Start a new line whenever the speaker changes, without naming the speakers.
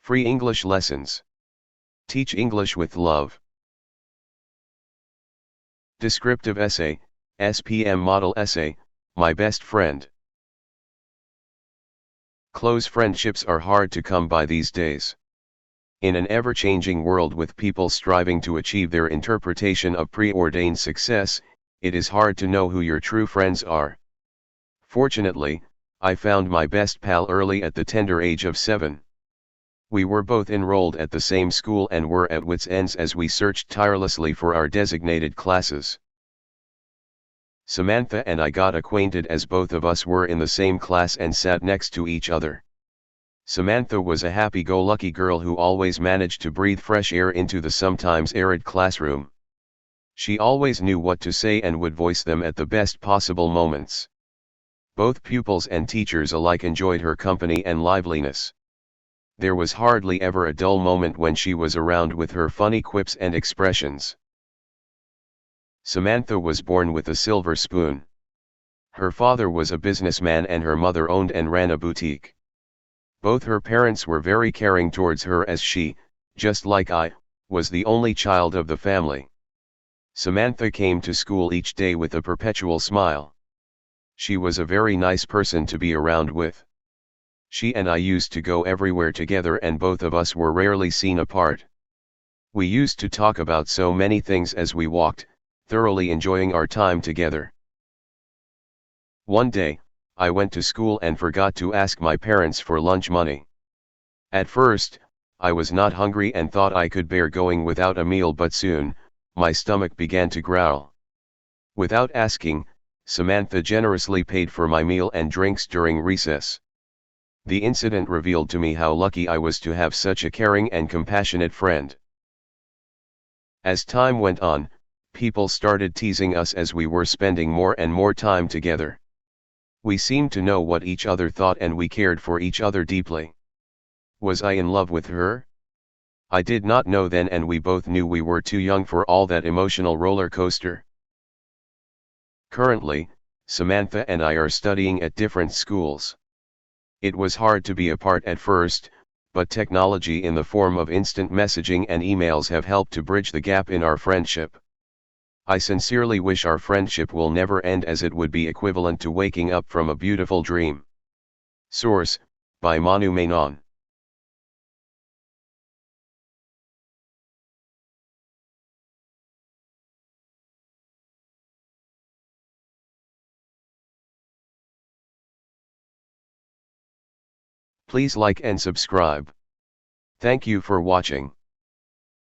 Free English lessons. Teach English with love. Descriptive essay, SPM model essay, my best friend. Close friendships are hard to come by these days. In an ever-changing world with people striving to achieve their interpretation of preordained success, it is hard to know who your true friends are. Fortunately, I found my best pal early at the tender age of 7. We were both enrolled at the same school and were at wits' ends as we searched tirelessly for our designated classes. Samantha and I got acquainted as both of us were in the same class and sat next to each other. Samantha was a happy-go-lucky girl who always managed to breathe fresh air into the sometimes arid classroom. She always knew what to say and would voice them at the best possible moments. Both pupils and teachers alike enjoyed her company and liveliness. There was hardly ever a dull moment when she was around with her funny quips and expressions. Samantha was born with a silver spoon. Her father was a businessman and her mother owned and ran a boutique. Both her parents were very caring towards her as she, just like I, was the only child of the family. Samantha came to school each day with a perpetual smile. She was a very nice person to be around with. She and I used to go everywhere together and both of us were rarely seen apart. We used to talk about so many things as we walked, thoroughly enjoying our time together. One day, I went to school and forgot to ask my parents for lunch money. At first, I was not hungry and thought I could bear going without a meal, but soon, my stomach began to growl. Without asking, Samantha generously paid for my meal and drinks during recess. The incident revealed to me how lucky I was to have such a caring and compassionate friend. As time went on, people started teasing us as we were spending more and more time together. We seemed to know what each other thought and we cared for each other deeply. Was I in love with her? I did not know then, and we both knew we were too young for all that emotional roller coaster. Currently, Samantha and I are studying at different schools. It was hard to be apart at first, but technology in the form of instant messaging and emails have helped to bridge the gap in our friendship. I sincerely wish our friendship will never end, as it would be equivalent to waking up from a beautiful dream. Source, by Manu Menon. Please like and subscribe. Thank you for watching.